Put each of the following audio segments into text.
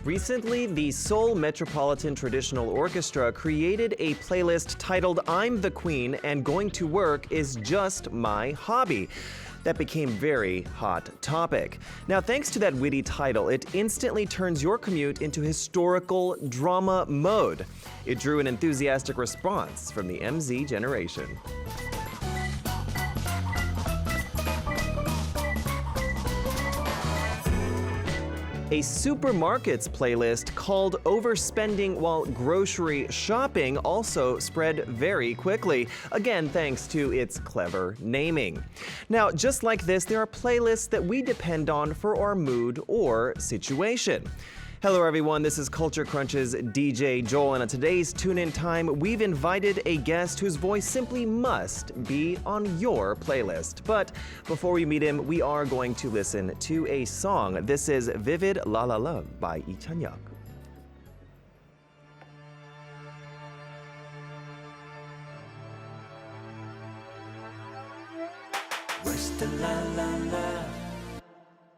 Recently, the Seoul Metropolitan Traditional Orchestra created a playlist titled I'm the Queen and Going to Work is Just My Hobby. That became very hot topic. Now, thanks to that witty title, it instantly turns your commute into historical drama mode. It drew an enthusiastic response from the MZ generation. A supermarket's playlist called Overspending While Grocery Shopping also spread very quickly, again thanks to its clever naming. Now, just like this, there are playlists that we depend on for our mood or situation. Hello everyone, this is 컬쳐크런치's DJ Joel, and on today's TuneIn time, we've invited a guest whose voice simply must be on your playlist. But before we meet him, we are going to listen to a song. This is Vivid La La Love by Lee Chan-hyuk. Where's the la la la?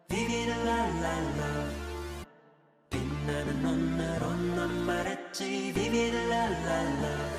Vivid la la la. 빛나는 오늘로 넌 말했지 Vivid la la la.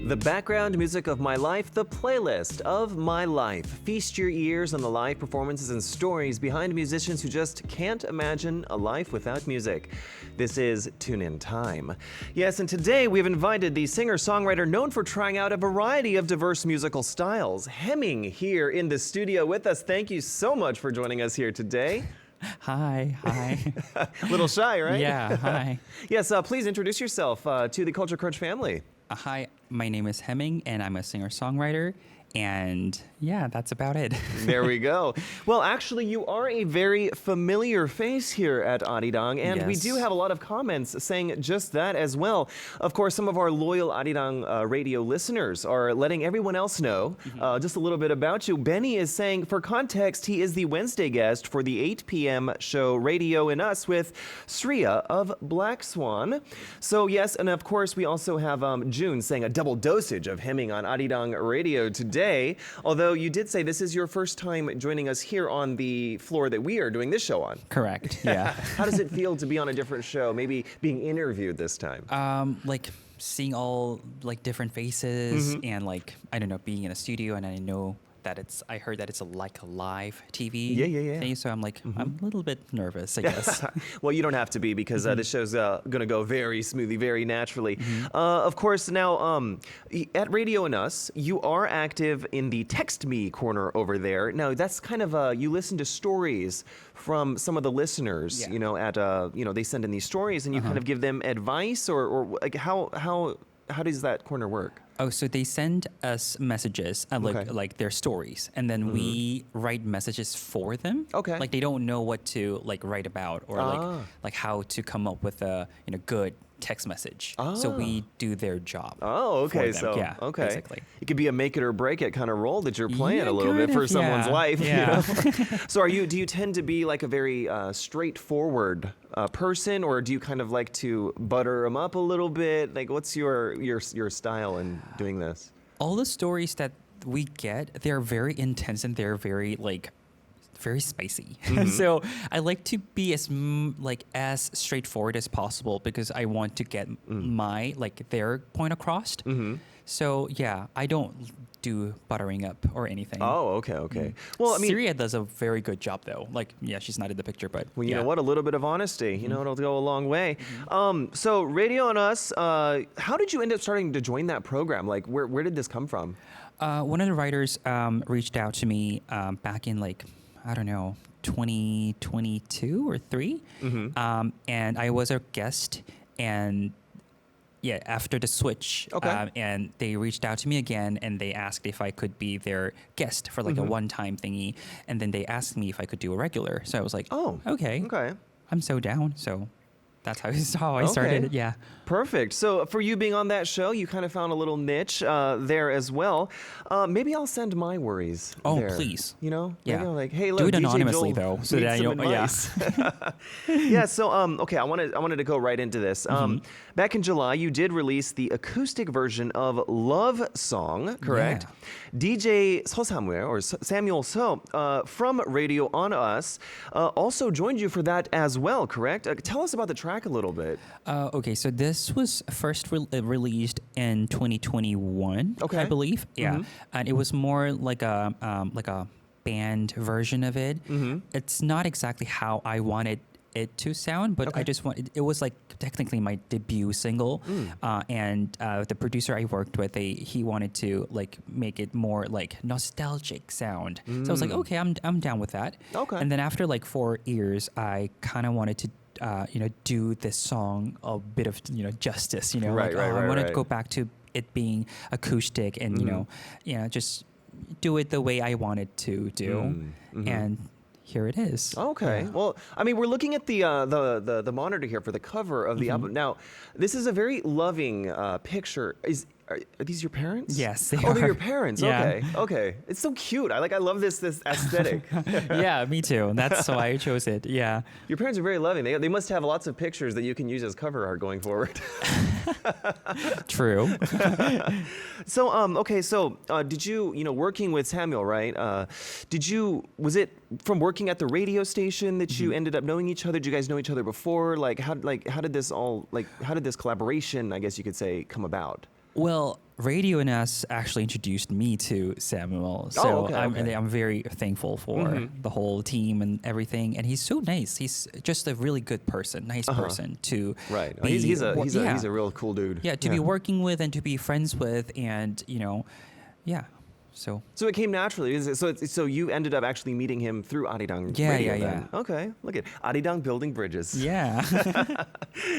The background music of my life, the playlist of my life. Feast your ears on the live performances and stories behind musicians who just can't imagine a life without music. This is TuneIn time. Yes, and today we've invited the singer-songwriter known for trying out a variety of diverse musical styles, Hemming, here in the studio with us. Thank you so much for joining us here today. Hi. A little shy, right? Yeah, hi. Yes, please introduce yourself to the *Culture family. Hi, my name is Hemming, and I'm a singer-songwriter. And yeah, that's about it. There we go. Well, actually, you are a very familiar face here at Arirang, and we Yes. do have a lot of comments saying just that as well. Of course, some of our loyal Arirang radio listeners are letting everyone else know just a little bit about you. Benny is saying, for context, he is the Wednesday guest for the 8 p.m. show Radio'n Us with Sriya of Black Swan. So yes, and of course, we also have June saying a double dosage of Hemming on Arirang Radio today. Although you did say this is your first time joining us here on the floor that we are doing this show on. Correct, yeah. How does it feel to be on a different show, maybe being interviewed this time? Like seeing all like different faces and like, I don't know, being in a studio, and I know that I heard that it's like a live TV thing, so I'm like, I'm a little bit nervous, I guess. Well, you don't have to be because this show's going to go very smoothly, very naturally. Of course, now at Radio'n Us, you are active in the Text Me corner over there. Now, that's kind of you listen to stories from some of the listeners, Yeah. you know, they send in these stories and you kind of give them advice or like how does that corner work? Oh, so they send us messages, like their stories, and then we write messages for them. Okay. Like they don't know what to like write about or like how to come up with a good text message. So we do their job. Oh, okay. For them. So, yeah, okay. basically. It could be a make it or break it kind of role that you're playing Yeah, a little bit kind for of, someone's yeah. life. Yeah. You know? So do you tend to be like a very straightforward person, or do you kind of like to butter them up a little bit? Like, what's your style in doing this? All the stories that we get, they're very intense and they're very very spicy. So I like to be as straightforward as possible because I want to get their point across. So yeah, I don't do buttering up or anything. Oh, okay. Well, I mean, Syria does a very good job though. Like, yeah, she's not in the picture, but well, you know what? A little bit of honesty, you know, it'll go a long way. So Radio'n Us, how did you end up starting to join that program? Like, where did this come from? One of the writers reached out to me back in 2022 or 3, and I was a guest, and yeah, after the switch, and they reached out to me again, and they asked if I could be their guest for a one-time thingy, and then they asked me if I could do a regular. So I was like, oh, okay, I'm so down. So that's how I started it. Yeah. Perfect. So for you being on that show, you kind of found a little niche there as well. Maybe I'll send my worries. Oh, there. please. You know, Yeah. maybe I'm like, hey, look, Do it DJ anonymously Joel though, so needs that some I know. Yeah. advice. Yeah. So okay, I wanted to go right into this. Back in July, you did release the acoustic version of "Love Song," correct? Yeah. DJ Samuel So from Radio'n Us also joined you for that as well, correct? Tell us about the track a little bit. Okay, so this was first released in 2021, I believe. Yeah, and it was more like a band version of it. It's not exactly how I wanted it to sound, but I just it was like technically my debut single, and the producer I worked with, he wanted to make it more nostalgic sound. So I was like, okay, I'm down with that. Okay. And then after 4 years, I kind of wanted to do this song a bit of justice. I wanted to go back to it being acoustic and just do it the way I wanted to do, and here it is. Okay. Yeah. Well, I mean, we're looking at the monitor here for the cover of the album. Now, this is a very loving picture. Are these your parents? Yes, they are. They're are. your parents. Yeah. Okay. It's so cute. I love this aesthetic. Yeah, me too. That's why I chose it. Yeah. Your parents are very loving. They must have lots of pictures that you can use as cover art going forward. True. So, okay. So, did you working with Samuel, right? Was it from working at the radio station that you ended up knowing each other? Did you guys know each other before? How did this collaboration, I guess you could say, come about? Well, Radio'n Us actually introduced me to Samuel. So I'm very thankful for the whole team and everything. And he's so nice. He's just a really good person, nice person to Right. be, He's a real cool dude. Yeah, to be working with and to be friends with, and yeah. So it came naturally. So you ended up actually meeting him through Arirang Radio then? Okay, look at Arirang building bridges. Yeah.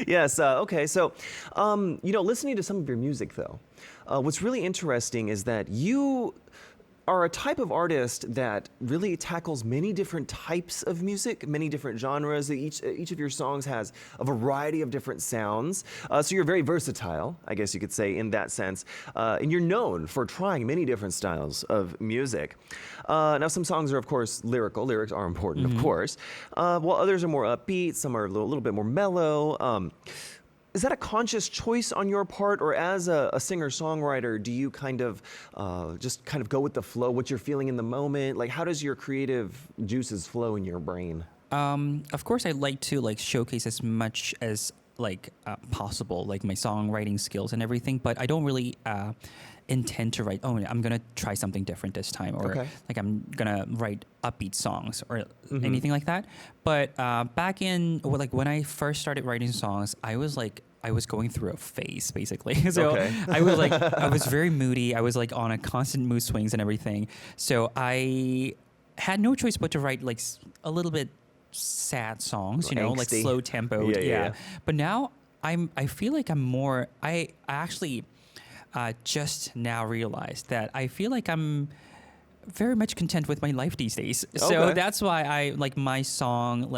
Yes. Okay. So, listening to some of your music though, what's really interesting is that you are a type of artist that really tackles many different types of music, many different genres. Each of your songs has a variety of different sounds. So you're very versatile, I guess you could say, in that sense. And you're known for trying many different styles of music. Now, some songs are, of course, lyrical. Lyrics are important, of course. While others are more upbeat, some are a little bit more mellow. Is that a conscious choice on your part, or as a singer-songwriter, do you kind of just kind of go with the flow, what you're feeling in the moment? Like, how does your creative juices flow in your brain? Of course, I like to showcase as much as possible, like my songwriting skills and everything. But I don't really intend to write. Oh, I'm gonna try something different this time, or I'm gonna write upbeat songs or anything like that. But back in when I first started writing songs, I was going through a phase basically. So I was very moody. I was on a constant mood swings and everything. So I had no choice but to write a little bit sad songs, Angsty. slow tempo. Yeah. But now I feel like I'm more. I actually just now realized that I feel like I'm very much content with my life these days. So that's why I my song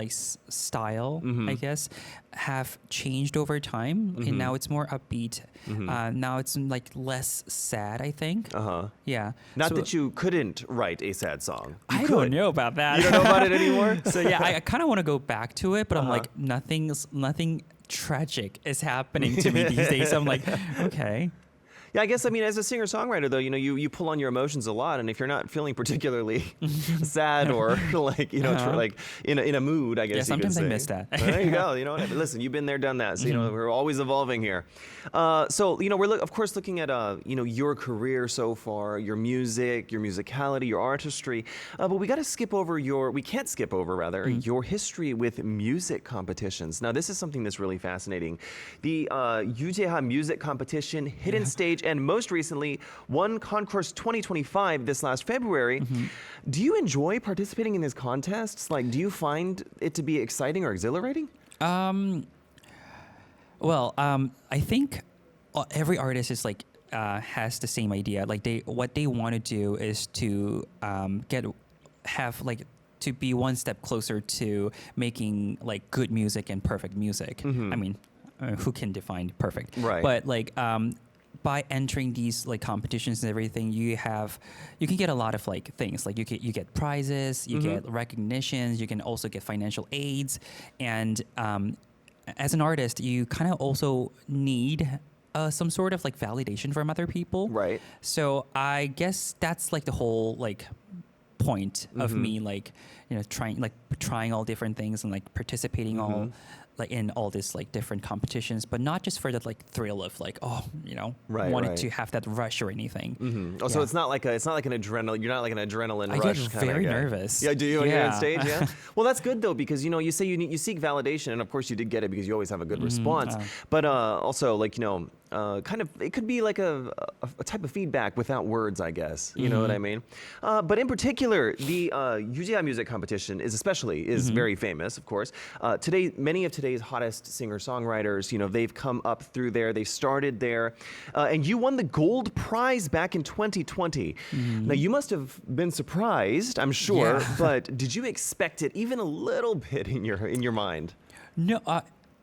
style, I guess, have changed over time, and now it's more upbeat. Now it's less sad, I think. Yeah. Not that you couldn't write a sad song. I don't know about that. You don't know about it anymore? So yeah, I kind of want to go back to it, but I'm nothing tragic is happening to me these days. So I'm okay. Yeah, I guess, as a singer-songwriter, though, you pull on your emotions a lot, and if you're not feeling particularly sad or in a mood, I guess you could sometimes say. I miss that. There you go. Listen, you've been there, done that. So we're always evolving here. So we're of course looking at your career so far, your music, your musicality, your artistry, but we can't skip over your history with music competitions. Now, this is something that's really fascinating. The 유재하 music competition, hidden stage. And most recently, won Concourse 2025 this last February. Do you enjoy participating in these contests? Do you find it to be exciting or exhilarating? I think every artist is has the same idea. What they want to do is to to be one step closer to making good music and perfect music. Who can define perfect? Right. But by entering these competitions and everything, you can get a lot of things. You get prizes, you get recognitions, you can also get financial aids, and as an artist, you kind of also need some sort of validation from other people. Right. So I guess that's the whole point of me trying all different things and participating all in all these different competitions, but not just for the thrill of wanted to have that rush or anything. So it's not like an adrenaline. You're not an adrenaline rush. I get very nervous. Yeah, do you when you're on stage? Yeah. Well, that's good though, because you say you seek validation, and of course you did get it because you always have a good response. But also kind of it could be a type of feedback without words, I guess. You know what I mean? But in particular, the 유재하 music competition is very famous, of course. Today, many of today's hottest singer-songwriters, they've come up through there. They started there, and you won the gold prize back in 2020. Now, you must have been surprised, I'm sure, but did you expect it even a little bit in your mind? No.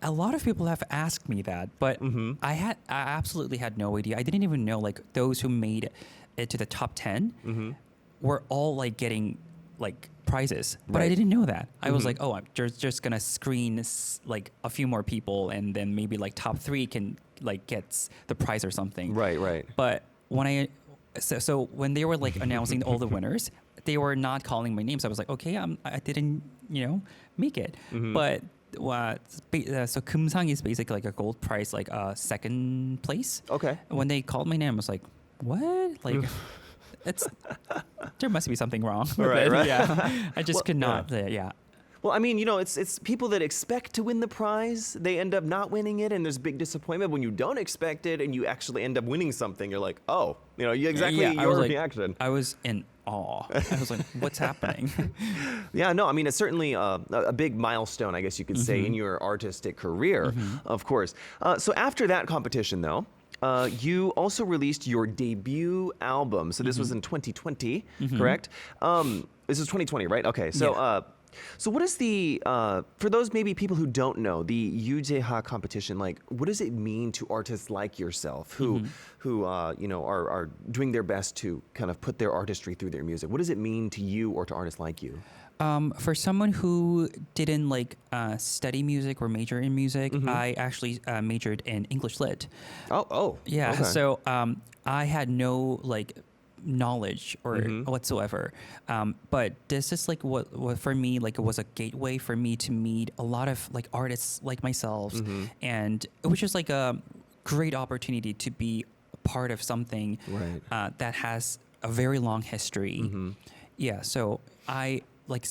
A lot of people have asked me that, but I absolutely had no idea. I didn't even know those who made it to the top 10 were all getting prizes, but I didn't know that. I was I'm just gonna screen a few more people, and then maybe top 3 can gets the prize or something. Right. But when so when they were announcing all the winners, they were not calling my names. I was okay, I didn't make it, but so 금상 is basically like a gold prize, like second place. Okay. When they called my name, I was like, what? Like, there must be something wrong. Right. Yeah, I just could not. Yeah. Well, I mean, you know, it's people that expect to win the prize, they end up not winning it, and there's big disappointment when you don't expect it and you actually end up winning something. You're like, oh, you know, your reaction. I was in awe. I was like, what's happening? Yeah, no, I mean, it's certainly a big milestone, I guess you could say, in your artistic career, of course. So after that competition, though, you also released your debut album. So this was in 2020, correct? This is 2020, right? Okay, so... So what is the, for those maybe people who don't know, the 유재하 competition, like, what does it mean to artists like yourself who you know, are doing their best to kind of put their artistry through their music? What does it mean to you or to artists like you? For someone who didn't like study music or major in music, I actually majored in English Lit. Oh. Yeah, okay. so I had no like knowledge or whatsoever, but this is like what for me, like it was a gateway for me to meet a lot of like artists like myself, and it was just like a great opportunity to be a part of something that has a very long history. Yeah, so I like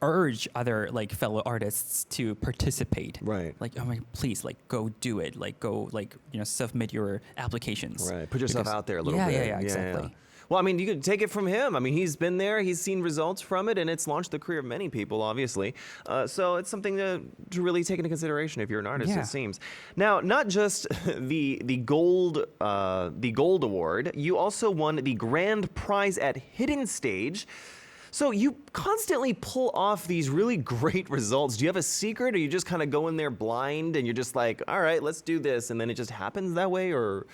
urge other like fellow artists to participate. Right. Like, oh my, please, like go do it. Like go, like, you know, submit your applications. Right. Put yourself out there a little bit. Yeah, exactly. Well, I mean, you could take it from him. I mean, he's been there, he's seen results from it, and it's launched the career of many people, obviously. So it's something to really take into consideration if you're an artist, it seems. Now, not just the gold award, you also won the grand prize at Hidden Stage. So you constantly pull off these really great results. Do you have a secret, or you just kind of go in there blind and you're just like, all right, let's do this, and then it just happens that way, or...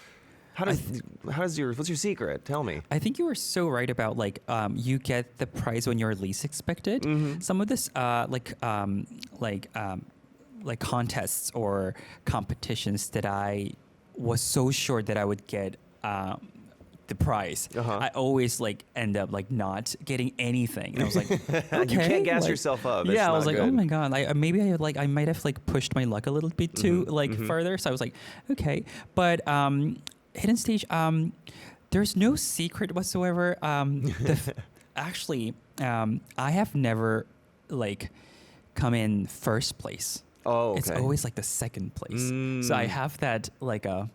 what's your secret? Tell me. I think you were so right about like you get the prize when you're least expected. Some of this like contests or competitions that I was so sure that I would get the prize. I always like end up like not getting anything. And I was like, okay, you can't gas like, yourself up. Yeah, I was like, oh my god, I might have like pushed my luck a little bit too further. So I was like, okay, but Hidden Stage, there's no secret whatsoever. Actually, I have never like come in first place. Oh, okay. It's always like the second place. So I have that like a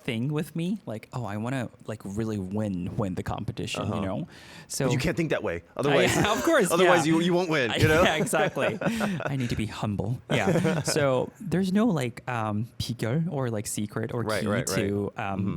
thing with me, like, oh, I want to like really win the competition, you know. So but you can't think that way, otherwise, of course, otherwise you won't win. You know. Yeah, exactly. I need to be humble. Yeah. So there's no like 비결 or like secret or key to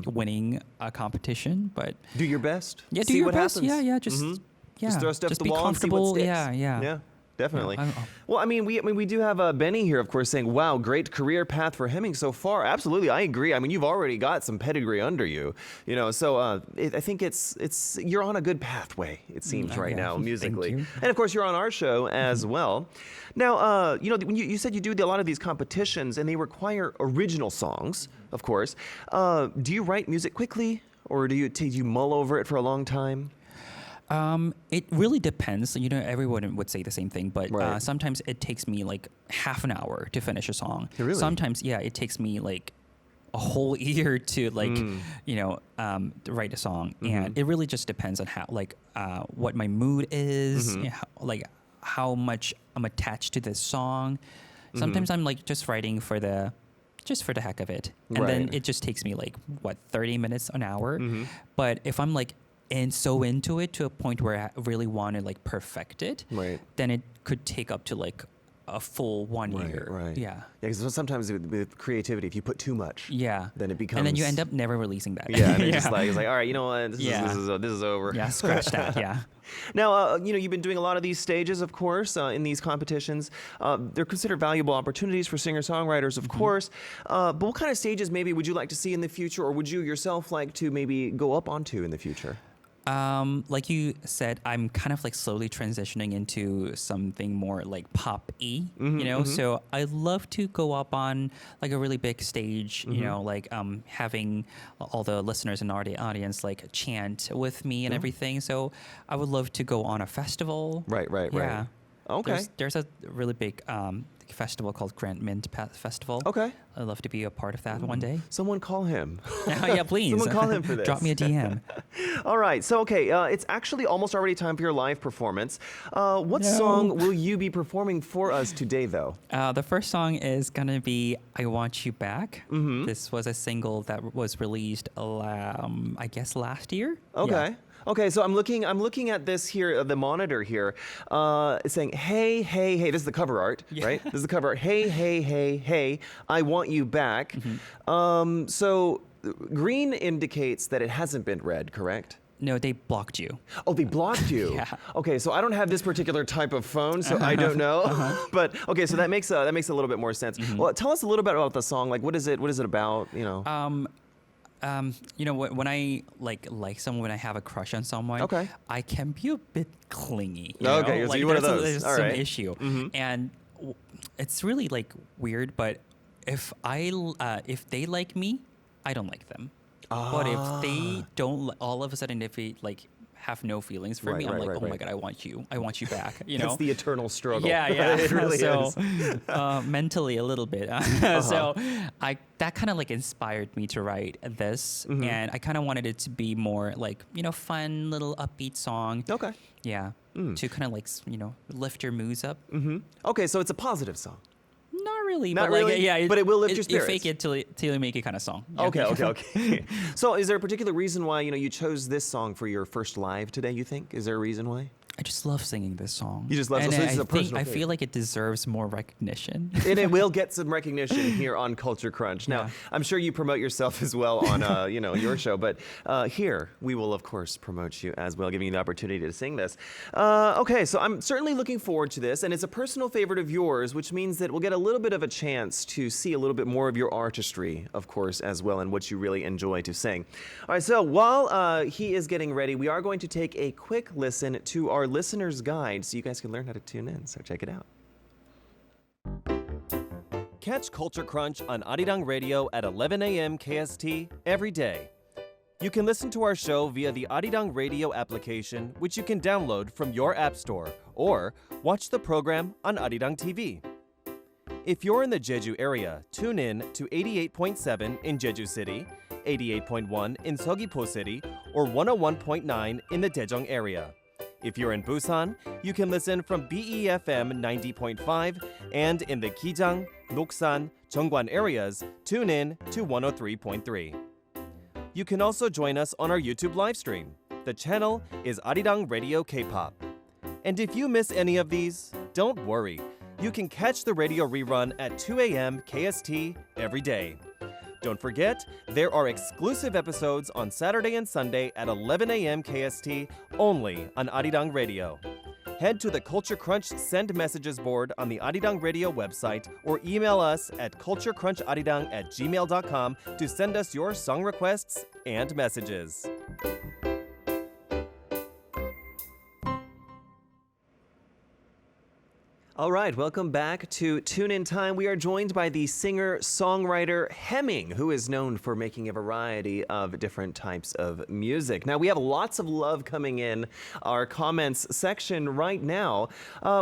winning a competition, but do your best. Yeah, do see your what best. happens. Yeah, just throw stuff at the be wall and see comfortable. what sticks. Yeah. Definitely. Yeah, well, I mean, we do have Benny here, of course, saying, "Wow, great career path for Hemming so far." Absolutely, I agree. I mean, you've already got some pedigree under you, you know. So I think it's you're on a good pathway. It seems right now musically, and of course, you're on our show as well. Now, you know, when you said you do a lot of these competitions, and they require original songs, of course. Do you write music quickly, or do you mull over it for a long time? It really depends. You know, everyone would say the same thing, but sometimes it takes me like half an hour to finish a song. Really? Sometimes, it takes me like a whole year to like, you know, write a song. And it really just depends on how, like, what my mood is, you know, like how much I'm attached to this song. Sometimes I'm like just writing for the heck of it. And then it just takes me like, 30 minutes, an hour. But if I'm like, and so into it to a point where I really want to like perfect it, then it could take up to like a full 1 year. Right. Yeah. Yeah, because sometimes with creativity, if you put too much, then it becomes. And then you end up never releasing that. Yeah, and it's like all right, you know what, this is over. Yeah, scratch that. Yeah. Now, you know, you've been doing a lot of these stages, of course, in these competitions. They're considered valuable opportunities for singer-songwriters, of course. But what kind of stages maybe would you like to see in the future, or would you yourself like to maybe go up onto in the future? Like you said, I'm kind of like slowly transitioning into something more like pop-y, you know? So I love to go up on like a really big stage, you know, like having all the listeners and audience like chant with me and everything. So I would love to go on a festival. Right. Okay. There's a really big festival called Grand Mint Festival. Okay. I'd love to be a part of that one day. Someone call him. Yeah, please. Someone call him for this. Drop me a DM. All right. So, okay, it's actually almost already time for your live performance. What song will you be performing for us today, though? The first song is going to be I Want You Back. Mm-hmm. This was a single that was released, I guess, last year. Okay. Yeah. Okay, so I'm looking at this here, the monitor here. It's saying, hey, hey, hey. This is the cover art, right? This is the cover art. Hey, hey, hey, hey, I want you back. Mm-hmm. So green indicates that it hasn't been read, correct? No, they blocked you. Oh, they blocked you. Yeah. Okay, so I don't have this particular type of phone, so I don't know. But okay, so that makes a little bit more sense. Mm-hmm. Well, tell us a little bit about the song. Like, what is it? What is it about? You know. When I like someone, when I have a crush on someone, okay, I can be a bit clingy. Okay, know? so like, you're one of those. There's All some right. issue, and it's really like weird. But if they like me, I don't like them. But if they don't, all of a sudden, if they like have no feelings for me, I'm like, oh my God, I want you back. You know, it's the eternal struggle. Yeah, It really is. Mentally a little bit. So that kind of like inspired me to write this, and I kind of wanted it to be more like, you know, fun little upbeat song. Okay. Yeah. To kind of like, you know, lift your moods up. Mm-hmm. Okay, so it's a positive song. Not really. Not but really, like, yeah, but it will lift your spirits. You fake it till you make it kind of song. Yeah. Okay. So is there a particular reason why, you know, you chose this song for your first live today, you think? Is there a reason why? I just love singing this song. You just love it. So this is a personal I thing. feel like it deserves more recognition. And it will get some recognition here on Culture Crunch. Now, I'm sure you promote yourself as well on, you know, your show, but here we will, of course, promote you as well, giving you the opportunity to sing this. Okay, so I'm certainly looking forward to this, and it's a personal favorite of yours, which means that we'll get a little bit of a chance to see a little bit more of your artistry, of course, as well, and what you really enjoy to sing. All right, so while he is getting ready, we are going to take a quick listen to our listener's guide, so you guys can learn how to tune in. So check it out. Catch Culture Crunch on Arirang Radio at 11 a.m. KST every day. You can listen to our show via the Arirang Radio application, which you can download from your app store, or watch the program on Arirang TV. If you're in the Jeju area, tune in to 88.7 in Jeju City, 88.1 in Seogwipo City, or 101.9 in the Daejeong area. If you're in Busan, you can listen from BEFM 90.5, and in the Gijang, Noksan, Jeongwan areas, tune in to 103.3. You can also join us on our YouTube live stream. The channel is Arirang Radio K-pop. And if you miss any of these, don't worry. You can catch the radio rerun at 2 a.m. KST every day. Don't forget, there are exclusive episodes on Saturday and Sunday at 11 a.m. KST only on Arirang Radio. Head to the Culture Crunch Send Messages board on the Arirang Radio website or email us at culturecruncharirang@gmail.com to send us your song requests and messages. All right, welcome back to Tune In Time. We are joined by the singer-songwriter Hemming, who is known for making a variety of different types of music. Now, we have lots of love coming in our comments section right now.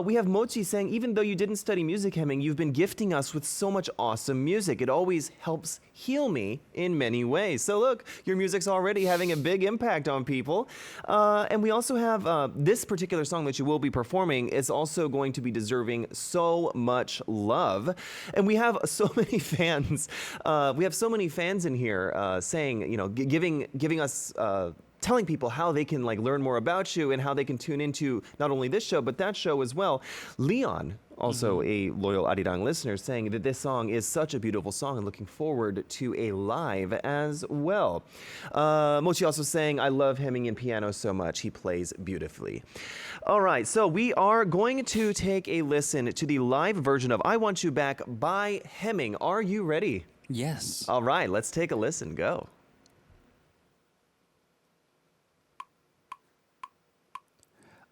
We have Mochi saying, even though you didn't study music, Hemming, you've been gifting us with so much awesome music. It always helps heal me in many ways. So look, your music's already having a big impact on people. And we also have this particular song that you will be performing is also going to be deserving so much love, and we have so many fans. We have so many fans in here saying, you know, giving us. Telling people how they can like learn more about you and how they can tune into not only this show but that show as well. Leon, also a loyal Arirang listener, saying that this song is such a beautiful song and looking forward to a live as well. Mochi also saying, I love Hemming in piano so much. He plays beautifully. All right, so we are going to take a listen to the live version of I Want You Back by Hemming. Are you ready? Yes. All right, let's take a listen. Go.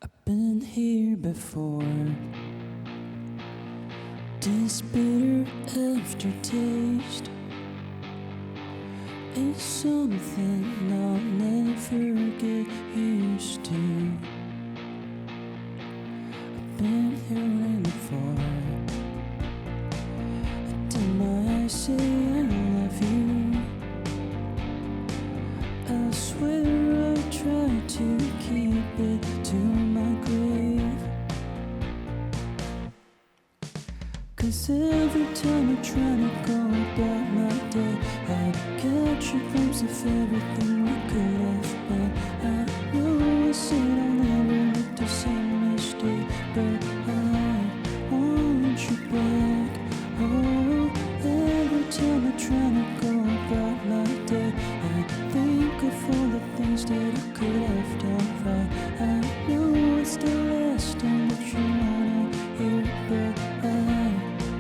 I've been here before. This bitter aftertaste is something I'll never get used to. I've been here waiting for. Didn't I say I love you? I swear I tried to keep it to my grave. 'Cause every time I try to go about my day, I catch a glimpse of everything we could have been. I know I said I'll never make the same mistake, but I want you back. Oh, every time I try to go about my day, I think of all the things that I could have done right. I know it's the last thing that you wanna hear, but I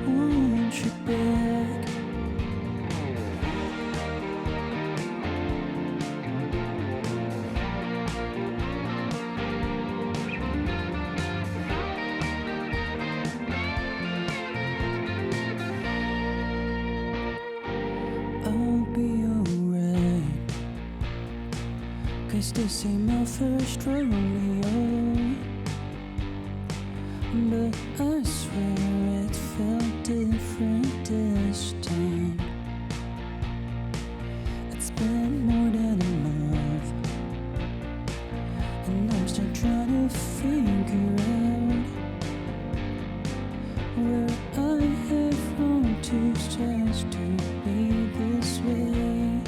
want you back. I'll be alright, 'cause this ain't my first rodeo. But I swear it felt different this time. It's been more than a month, and I'm still trying to figure out where I have wrong to just to be this way.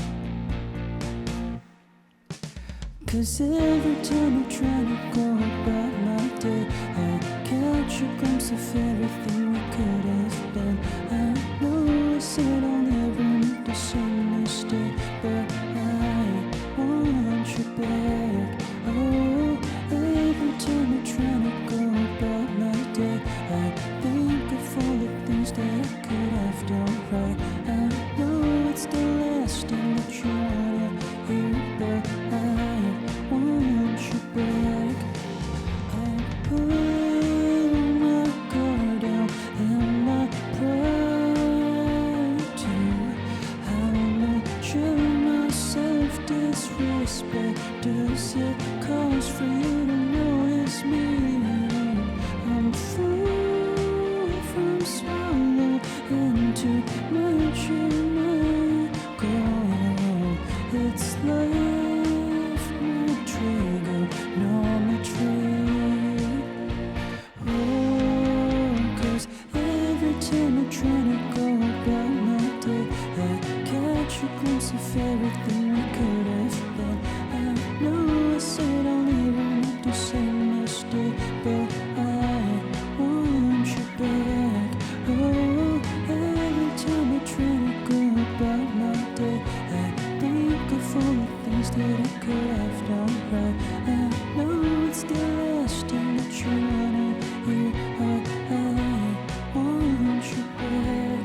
'Cause every time I try to go about my day, I catch a glimpse of everything we could have been. I know I said I'll never make the same mistake, but I want you back. Oh, every time I try to go about my day, I think of all the things that I could have done right. I know it's the last thing that you wanna hear, but I want you back. I put my guard down and my pride too. How much of my self-disrespect does it cost for you to notice me? I'm full from swallow and too much in my goal. It's left my trigger, no retreat. Oh, 'cause every time I try to go about my day, I catch a glimpse of everything we could have been. I know I said I'll never make the same mistake, but I want you back. Oh, every time I try to go about my day, I think of all the things that I could have done right. I know it's the last thing that you wanna hear, but I want you back.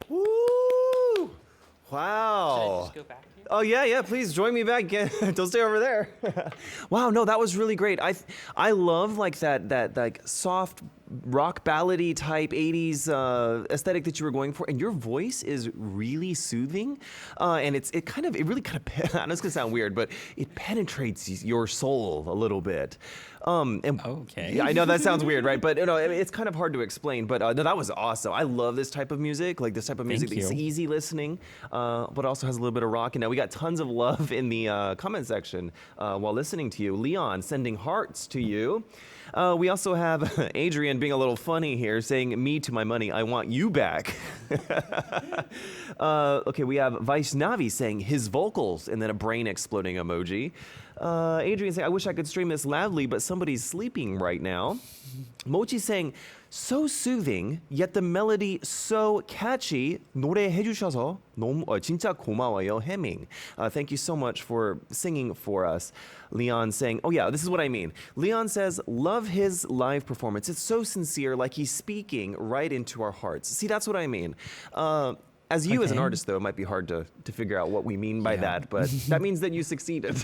Woo! Wow. Go back here? Oh yeah, please join me back. Don't stay over there. Wow, no, that was really great. I love like that like soft rock ballady type 80s aesthetic that you were going for, and your voice is really soothing, and it really kind of I know it's gonna sound weird, but it penetrates your soul a little bit. Okay. Yeah, I know that sounds weird, right? But it's kind of hard to explain. But no, that was awesome. I love this type of music, like this type of music Thank that's you. easy listening, but also has a little bit of rock. And now we got tons of love in the comment section while listening to you. Leon sending hearts to you. We also have Adrian being a little funny here, saying, "Me to my money, I want you back." Okay, we have Vaishnavi saying his vocals, and then a brain exploding emoji. Adrian saying, "I wish I could stream this loudly, but somebody's sleeping right now." Mochi saying, So soothing, yet the melody so catchy. 노래해 주셔서 너무 진짜 고마워요, Hemming. Thank you so much for singing for us. Leon saying, oh yeah, this is what I mean. Leon says, love his live performance. It's so sincere, like he's speaking right into our hearts. See, that's what I mean. As you as an artist, though, it might be hard to figure out what we mean by that, but that means that you succeeded.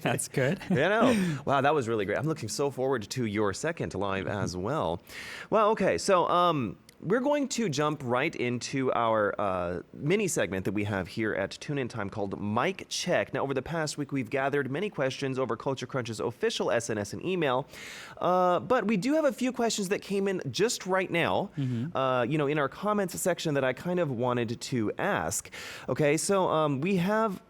That's good. I know. Wow, that was really great. I'm looking so forward to your second live as well. Well, okay, so we're going to jump right into our mini segment that we have here at TuneIn Time called Mic Check. Now, over the past week, we've gathered many questions over Culture Crunch's official SNS and email, but we do have a few questions that came in just right now, in our comments section that I kind of wanted to ask. Okay, so we have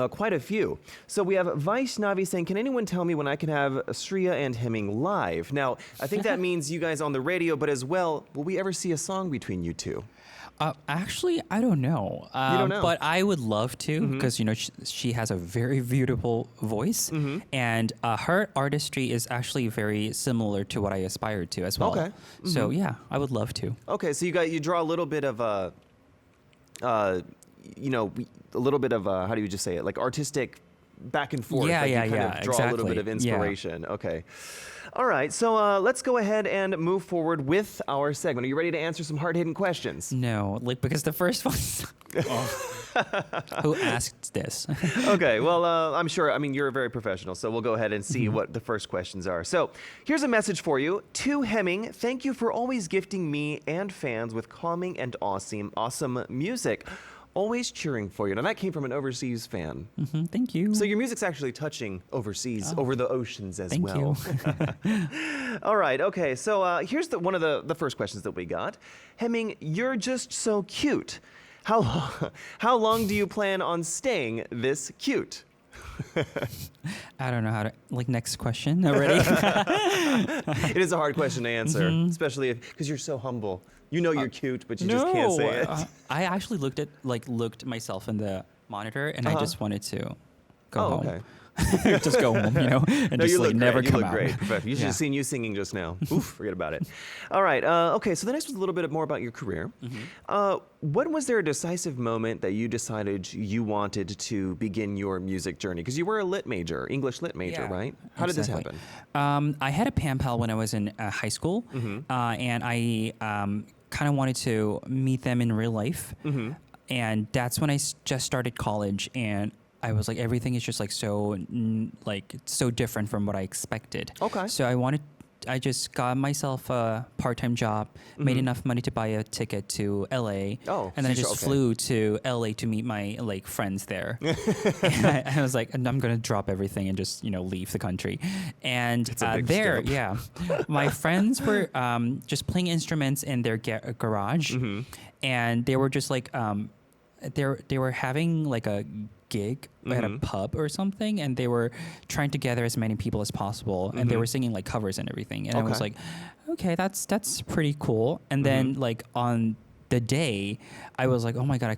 quite a few. So we have Vaishnavi saying, can anyone tell me when I can have Sriya and Hemming live? Now, I think that means you guys on the radio, but as well, will we ever see a song between you two? Actually, I don't know. You don't know? But I would love to because, she has a very beautiful voice and her artistry is actually very similar to what I aspire to as well. Okay. So, yeah, I would love to. Okay, so you draw a little bit of a little bit of how do you just say it? Like artistic back and forth. Yeah, like yeah, you kind yeah, of draw a little bit of exactly. inspiration. Yeah. Okay. All right, so let's go ahead and move forward with our segment. Are you ready to answer some hard-hitting questions? No, because the first one... Who asked this? Okay, well, I'm sure, you're very professional, so we'll go ahead and see what the first questions are. So here's a message for you. To Hemming, thank you for always gifting me and fans with calming and awesome music. Always cheering for you. Now, that came from an overseas fan. Thank you. So your music's actually touching overseas, over the oceans as well. Thank you. All right, okay. So here's one of the first questions that we got. Hemming, you're just so cute. How long do you plan on staying this cute? I don't know how to... next question already? It is a hard question to answer, especially because you're so humble. You know you're cute, but you just can't say it. I actually looked myself in the monitor, and I just wanted to go home. Okay. Just go home, and just never come out. You look great. You should have seen you singing just now. Oof, forget about it. All right. Okay, so the next was a little bit more about your career. When was there a decisive moment that you decided you wanted to begin your music journey? Because you were a English lit major, right? How did this happen? I had a pen pal when I was in high school, and I kind of wanted to meet them in real life. And that's when I just started college, and I was like, everything is just so different from what I expected. Okay. So I just got myself a part-time job, made enough money to buy a ticket to LA. Oh, and then I just flew to LA to meet my friends there. And I was like, I'm going to drop everything and just, leave the country. And there, my friends were just playing instruments in their garage. And they were just they were having a gig at a pub or something, and they were trying to gather as many people as possible, and they were singing covers and everything, and I was like, okay, that's pretty cool. And then on the day, I was like, oh my god,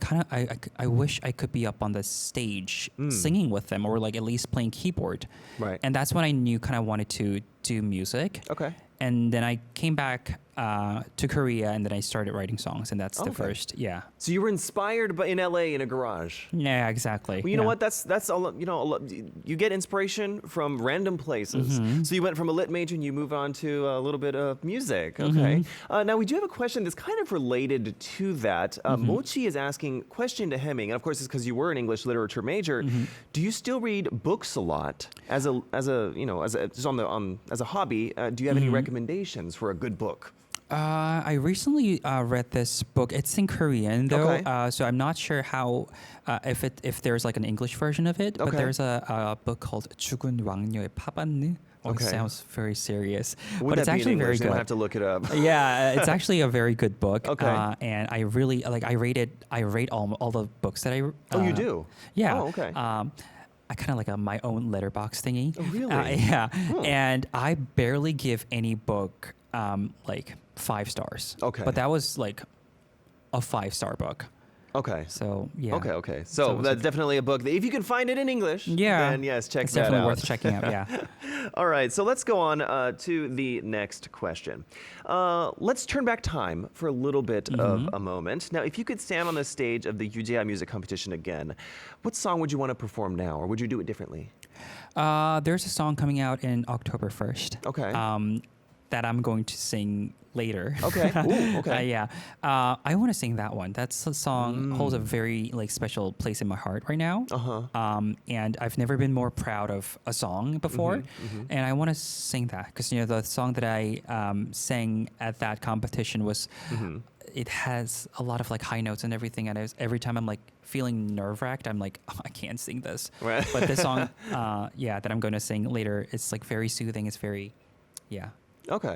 I wish I could be up on the stage singing with them, or at least playing keyboard. Right. And that's when I knew kind of wanted to do music. Okay. And then I came back to Korea, and then I started writing songs, and that's the first, So you were inspired in LA in a garage. Yeah, exactly. Well, you know what? That's all. You get inspiration from random places. So you went from a lit major, and you move on to a little bit of music. Okay. Now we do have a question that's kind of related to that. Mochi is asking question to Hemming, and of course it's because you were an English literature major. Do you still read books a lot as a hobby? Do you have any recommendations for a good book? I recently read this book. It's in Korean though, Okay. So I'm not sure how if there's an English version of it. But there's a book called 죽은 왕녀의 팝안느. It sounds very serious, but it's actually very good. I have to look it up. Yeah, it's actually a very good book. Okay. And I really I rate all the books that I. Oh, you do? Yeah. Oh, okay. I kind of my own letterbox thingy. Oh, really? Yeah. And I barely give any book 5 stars. Okay. But that was a 5-star book. Okay. So yeah. Okay. So that's definitely a book that if you can find it in English, then yes, check it's that out. definitely worth checking out. Yeah. All right. So let's go on to the next question. Let's turn back time for a little bit of a moment. Now, if you could stand on the stage of the UJI Music Competition again, what song would you want to perform now, or would you do it differently? There's a song coming out in October 1st. Okay. That I'm going to sing later. Okay. Ooh, okay. Yeah. I want to sing that one. That's a song holds a very special place in my heart right now. And I've never been more proud of a song before, and I want to sing that because the song that I sang at that competition was. It has a lot of high notes and everything, and every time I'm feeling nerve-wracked, I'm like, oh, I can't sing this. Right. But this song, that I'm going to sing later, it's very soothing. It's very,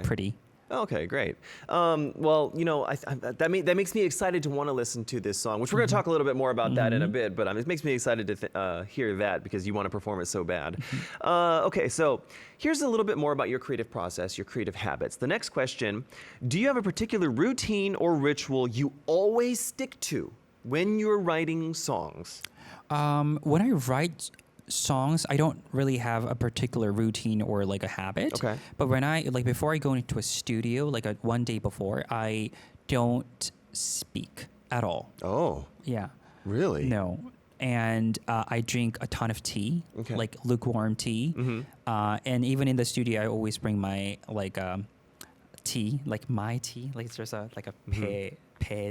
pretty. Okay, great. Well, that makes me excited to want to listen to this song, which we're going to talk a little bit more about that in a bit, but it makes me excited to hear that because you want to perform it so bad. Okay, so here's a little bit more about your creative process, your creative habits. The next question, do you have a particular routine or ritual you always stick to when you're writing songs? When I write songs, I don't really have a particular routine or a habit. Okay. But when I before I go into a studio, one day before, I don't speak at all. Oh. Yeah. Really? No. And I drink a ton of tea, lukewarm tea. And even in the studio, I always bring my tea, my tea. There's a pear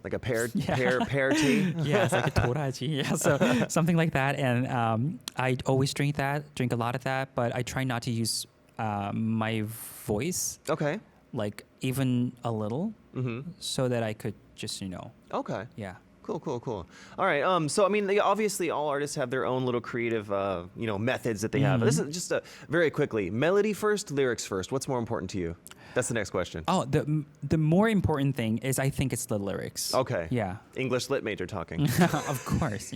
like a pear tea? Yeah, it's like a toraji. Yeah, so something like that. And I always drink a lot of that, but I try not to use my voice. Okay. Even a little, so that I could just, Okay. Yeah. Cool. All right. So, obviously all artists have their own little creative, methods that they have. This is just very quickly, melody first, lyrics first. What's more important to you? That's the next question. Oh, the more important thing is I think it's the lyrics. Okay. Yeah. English lit major talking. Of course,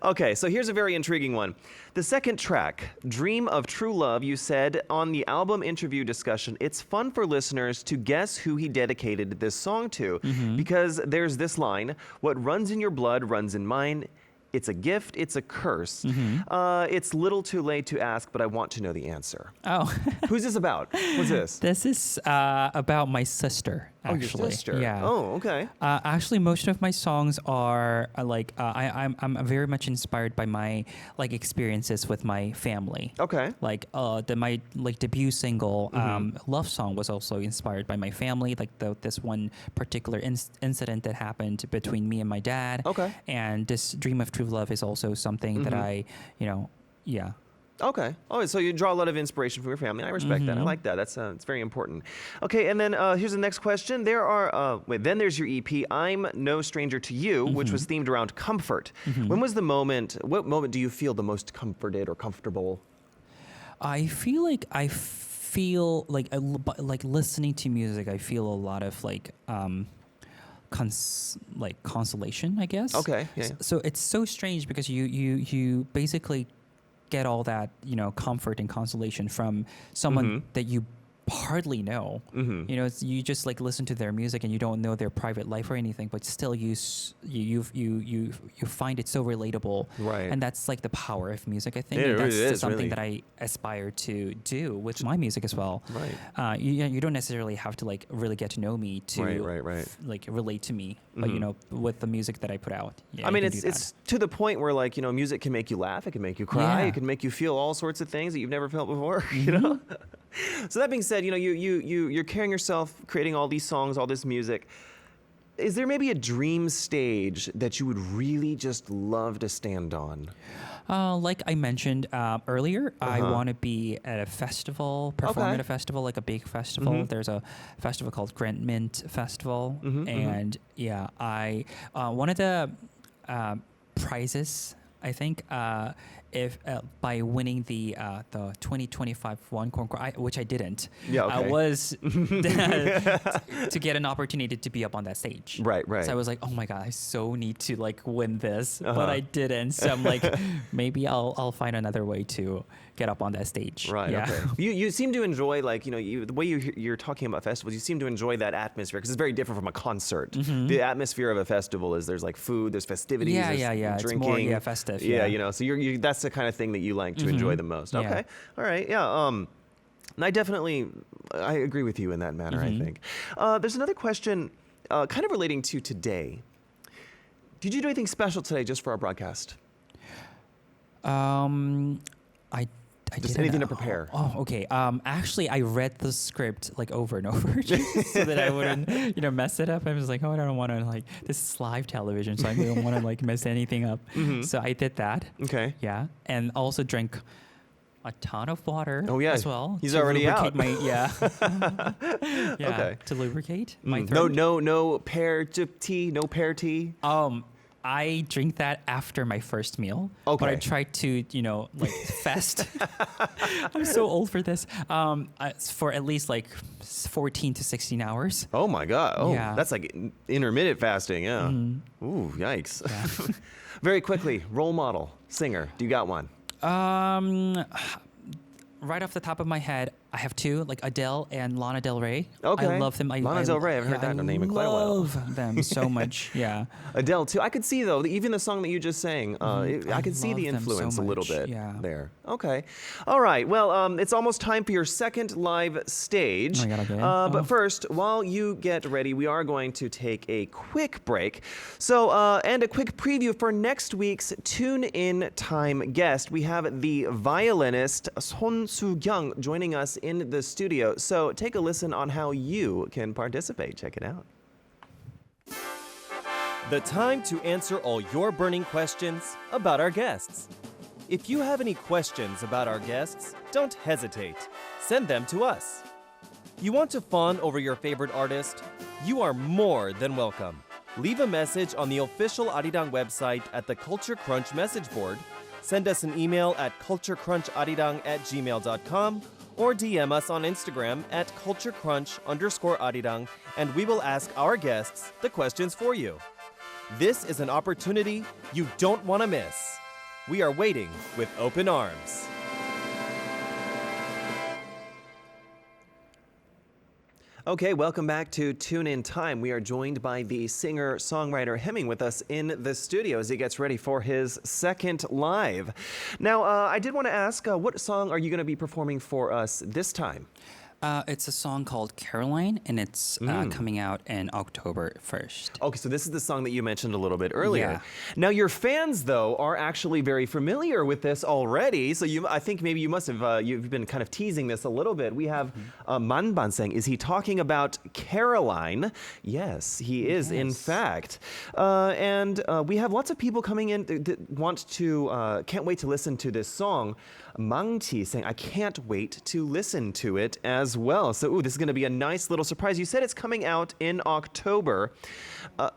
Okay, so here's a very intriguing one. The second track, Dream of True Love, you said on the album interview discussion, it's fun for listeners to guess who he dedicated this song to because there's this line, what runs in your blood runs in mine. It's a gift, it's a curse. It's little too late to ask, but I want to know the answer. Oh. Who's this about? What's this? This is about my sister, actually. Oh, your sister. Yeah. Oh, okay. Actually, most of my songs are I'm very much inspired by my experiences with my family. Okay. My debut single, Love Song, was also inspired by my family. This one particular incident that happened between me and my dad. Okay. And this Dream of True Love is also something that I, Okay. Oh, so you draw a lot of inspiration from your family. I respect that. I like that. That's it's very important. Okay, and then here's the next question. Then there's your EP, I'm No Stranger to You, which was themed around comfort. When was what moment do you feel the most comforted or comfortable? I feel like listening to music, I feel a lot of consolation, I guess. Okay. Yeah. So it's so strange because you basically get all that comfort and consolation from someone that you hardly know. You just listen to their music and you don't know their private life or anything, but still you find it so relatable. Right. And that's the power of music, I think. It and that's really is, something really. that I aspire to do with my music as well. Right. You don't necessarily have to really get to know me to right. relate to me, but with the music that I put out. Yeah, it's to the point where music can make you laugh, it can make you cry, it can make you feel all sorts of things that you've never felt before. So that being said, you're carrying yourself, creating all these songs, all this music. Is there maybe a dream stage that you would really just love to stand on? Like I mentioned earlier, I want to be at a festival, perform at a festival, like a big festival. There's a festival called Grand Mint Festival, and one of the prizes, I think, if by winning the 2025 one concours, which I didn't. Yeah, okay. Was to get an opportunity to be up on that stage. Right. So I was like, oh my god, I so need to like win this, but I didn't. So I'm like, maybe I'll find another way to get up on that stage. Right. Yeah. Okay. You seem to enjoy the way you're talking about festivals. You seem to enjoy that atmosphere because it's very different from a concert. The atmosphere of a festival is there's like food, there's festivities, there's drinking. It's more festive. Yeah. So you're that's the kind of thing that you like to enjoy the most. Okay. Yeah. All right. Yeah. I agree with you in that manner. I think. There's another question, kind of relating to today. Did you do anything special today just for our broadcast? I Just didn't. anything to prepare. Oh, okay. Actually, I read the script like over and over just so that I wouldn't, mess it up. I was like, oh, I don't want to this is live television, so I don't want to mess anything up. So I did that. Okay. Yeah, and also drank a ton of water. Oh yeah, as well. He's to already out. Yeah. Okay. To lubricate my throat. No pear tea. No pear tea. I drink that after my first meal. Okay. But I try to, fast. I'm so old for this. For at least 14 to 16 hours. Oh my God. Oh, Yeah. that's like intermittent fasting. Yeah. Ooh, yikes. Yeah. Very quickly, role model, singer. Do you got one? Right off the top of my head, I have two, Adele and Lana Del Rey. Okay. I love them. Lana Del Rey, I haven't heard that name in quite a while. I love them so much. Yeah. Adele too. I could see though, even the song that you just sang, I could see love the them so influence a little much, bit yeah. there. Okay. All right. Well, it's almost time for your second live stage. Oh my God, okay. But first, while you get ready, we are going to take a quick break. So, and a quick preview for next week's TuneIn Time guest. We have the violinist Son Soo-kyung joining us in the studio. So take a listen on how you can participate. Check it out. The time to answer all your burning questions about our guests. If you have any questions about our guests, don't hesitate. Send them to us. You want to fawn over your favorite artist? You are more than welcome. Leave a message on the official Arirang website at the Culture Crunch message board. Send us an email at culturecruncharirang@gmail.com or DM us on Instagram at culturecrunch_arirang, and we will ask our guests the questions for you. This is an opportunity you don't want to miss. We are waiting with open arms. Okay, welcome back to Tune In Time. We are joined by the singer-songwriter Hemming with us in the studio as he gets ready for his second live. Now, I did want to ask, what song are you going to be performing for us this time? It's a song called Caroline, and it's coming out in October 1st. Okay, so this is the song that you mentioned a little bit earlier. Yeah. Now, your fans, though, are actually very familiar with this already. So I think maybe you must have, you've been kind of teasing this a little bit. We have Man Banseng. Is he talking about Caroline? Yes, he is, in fact. And we have lots of people coming in that can't wait to listen to this song. Mangchi saying, I can't wait to listen to it as well. So, this is going to be a nice little surprise. You said it's coming out in October.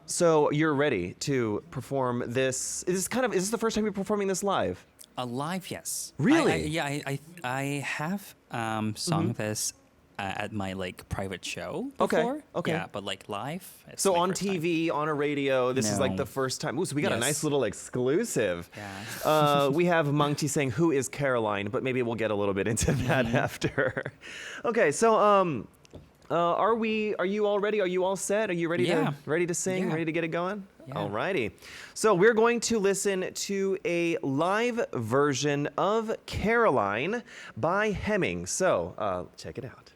So you're ready to perform this. Is this the first time you're performing this live? Live, yes. Really? I have sung this at my private show before. Okay. Yeah, but live. It's So my on first time. TV, on a radio, this is No. the first time. Ooh, so we got a Yes. nice little exclusive. Yeah. We have Mangchi saying, who is Caroline? But maybe we'll get a little bit into that after. Okay, so are you all ready? Are you all set? Are you ready Yeah. to sing? Yeah. Ready to get it going? Yeah. Alrighty. So we're going to listen to a live version of Caroline by Hemming. So check it out.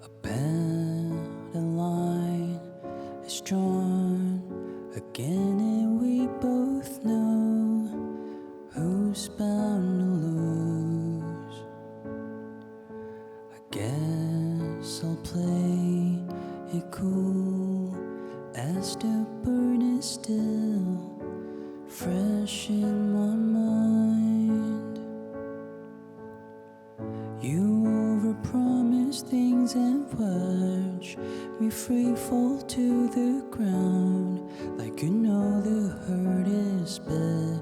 A battle line is drawn again, and we both know who's bound to lose. I guess I'll play it cool as the burn is still fresh in my mind. these things and watch me free fall to the ground. Like you know the hurt is better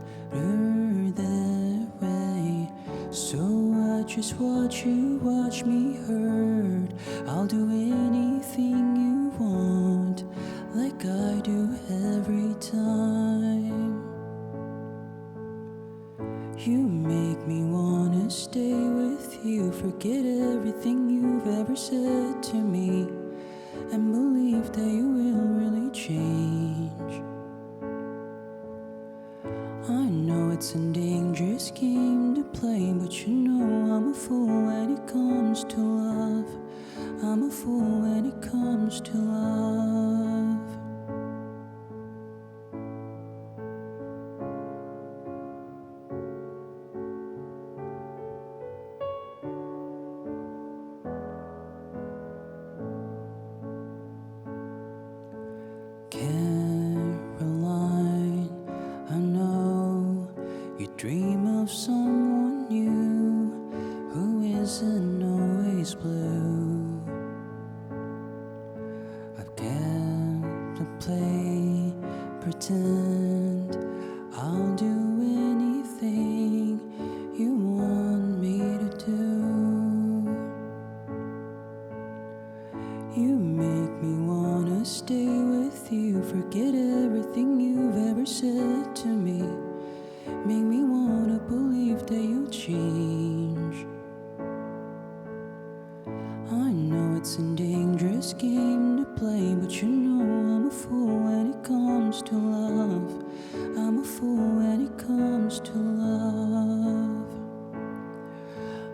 that way. So I just watch you watch me hurt. I'll do anything you want, like I do every time. You make me wanna stay with you, forget everything you've ever said to me, and believe that you will really change. I know it's a dangerous game to play, but you know I'm a fool when it comes to love. I'm a fool when it comes to love. Caroline, I know you dream of someone new who isn't always blue. I've got to play pretend. I'll do anything you want me to do. You make me wanna stay with you, forget everything you've ever said to me, make me wanna believe that you'll change. I know it's a dangerous game to play, but you know I'm a fool when it comes to love. I'm a fool when it comes to love.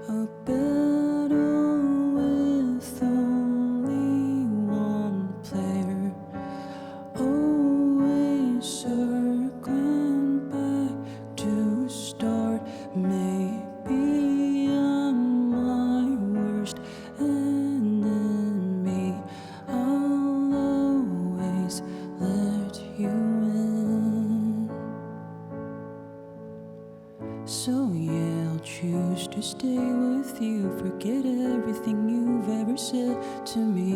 A battle with only one player, always circling back to start. Maybe I'm my worst enemy. I'll always let you in. So yeah, I'll choose to stay with you, forget everything you've ever said to me,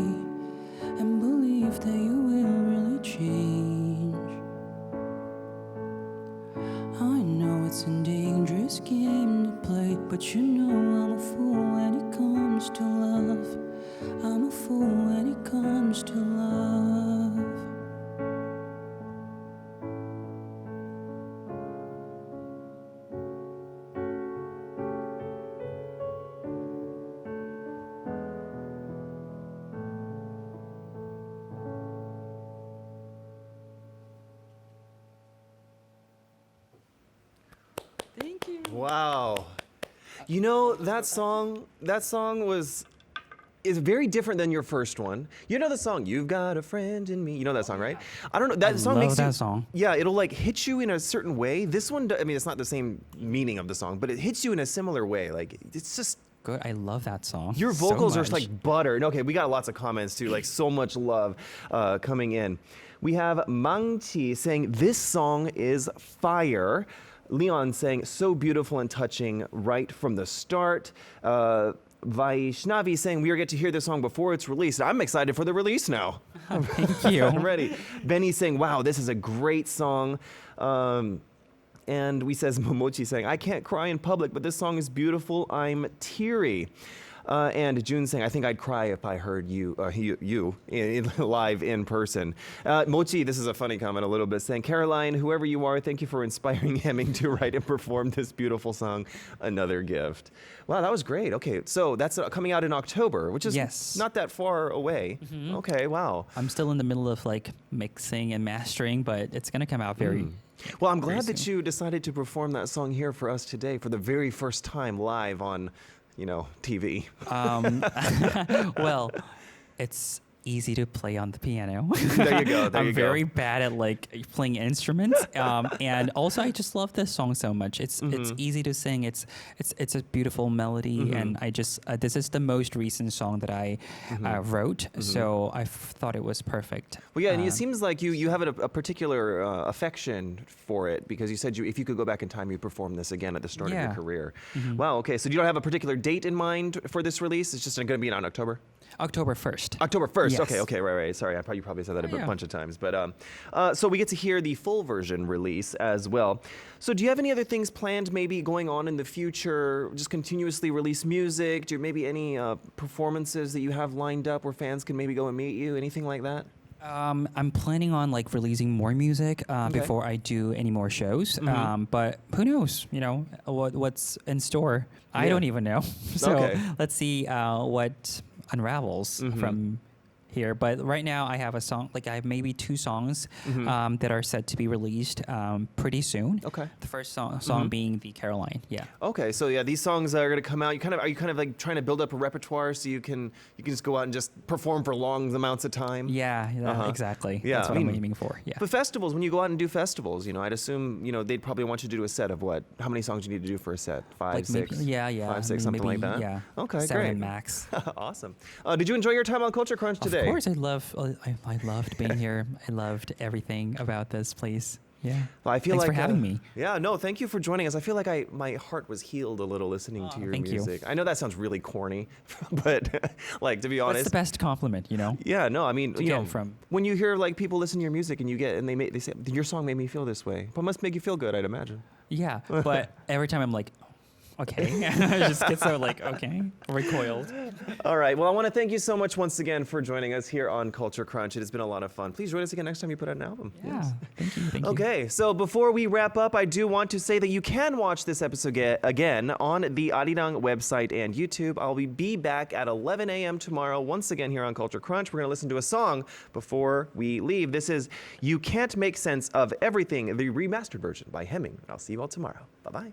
and believe that you will really change. I know it's a dangerous game to play, but you know I'm a fool when it comes to love. I'm a fool when it comes to love. Thank you. Wow. You know, that song is very different than your first one. You know the song, You've Got a Friend in Me. You know that song, right? I don't know. That song love makes that you, song. Yeah, it'll like hit you in a certain way. This one, I mean, it's not the same meaning of the song, but it hits you in a similar way. Like, it's just, Good. I love that song. your so vocals are much. like butter. And okay, we got lots of comments too, like so much love coming in. We have Mangchi saying, this song is fire. Leon saying, so beautiful and touching right from the start. Vaishnavi saying, we are get to hear this song before it's released. I'm excited for the release now. Thank you. I'm ready. Benny saying, wow, this is a great song. And we says, Momochi saying, I can't cry in public, but this song is beautiful. I'm teary. And June saying, I think I'd cry if I heard you live in person. Mochi, this is a funny comment a little bit, saying, Caroline, whoever you are, thank you for inspiring Hemming to write and perform this beautiful song, Another Gift. Wow, that was great. Okay, so that's coming out in October, which is Yes. not that far away. Okay, wow. I'm still in the middle of like mixing and mastering, but it's gonna come out very. Well, I'm glad Very that soon. you decided to perform that song here for us today for the very first time live on, TV. Well, it's easy to play on the piano. There you go. I'm very bad at like playing instruments, and also I just love this song so much. It's easy to sing. It's a beautiful melody, and I just this is the most recent song that I wrote, so I thought it was perfect. Well, yeah, and it seems like you have a particular affection for it because you said if you could go back in time, you'd perform this again at the start of your career. Wow. Okay, so you don't have a particular date in mind for this release? It's just going to be in October? October 1st. October 1st. Yes. Okay, right. Sorry, you probably said that a bunch of times. But so we get to hear the full version release as well. So do you have any other things planned maybe going on in the future? Just continuously release music? Do you maybe any performances that you have lined up where fans can maybe go and meet you? Anything like that? I'm planning on like releasing more music before I do any more shows. But who knows? You know what's in store. I don't even know. So let's see what unravels from here. But right now I have a song, like I have maybe 2 songs that are set to be released pretty soon. Okay. The first song being the Caroline. Yeah. Okay, so yeah, these songs are going to come out. Are you kind of like trying to build up a repertoire so you can just go out and just perform for long amounts of time? Yeah, exactly. Yeah, that's what I'm aiming for. Yeah. But festivals, when you go out and do festivals, I'd assume they'd probably want you to do a set of what? How many songs do you need to do for a set? 5, like 6? Maybe, yeah. 5, 6, something maybe, like that. Yeah. Okay, 7 great. max. Awesome. Did you enjoy your time on Culture Crunch today? Of course, I loved being here. I loved everything about this place. Yeah. Well, I feel Thanks like for having me. Yeah, no, thank you for joining us. I feel like my heart was healed a little listening to your music. I know that sounds really corny, but like to be honest, that's the best compliment, Yeah, no, I mean, from when you hear like people listen to your music and they say your song made me feel this way. But it must make you feel good, I'd imagine. Yeah, but every time I'm like, okay. I just get so like, okay, recoiled. All right. Well, I want to thank you so much once again for joining us here on Culture Crunch. It has been a lot of fun. Please join us again next time you put out an album. Yeah. Yes. Thank you. Okay. So before we wrap up, I do want to say that you can watch this episode again on the Arirang website and YouTube. I'll be back at 11 a.m. tomorrow once again here on Culture Crunch. We're going to listen to a song before we leave. This is You Can't Make Sense of Everything, the remastered version by Hemming. I'll see you all tomorrow. Bye-bye.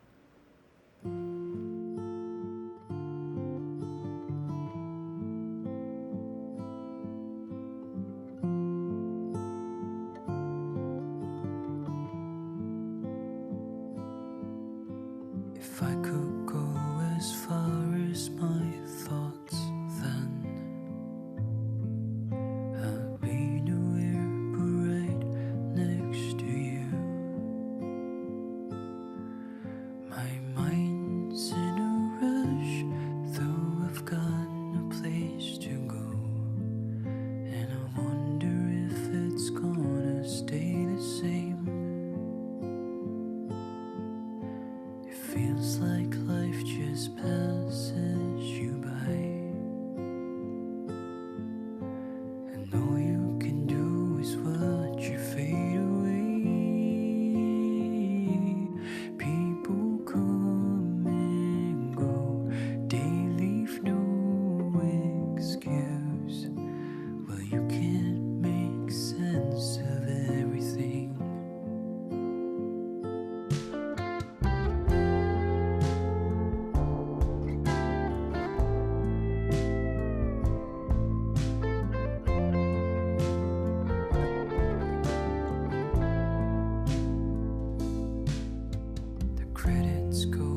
If I could go as far as my thoughts, then I'll be nowhere but right next to you. My mind's in a rush, though I've got no place to go, and I wonder if it's gonna stay the same. It feels like life just passes you by, and all you can do is watch you fade away. People come and go, they leave no excuse. Well, you can't make sense of everything. The credits go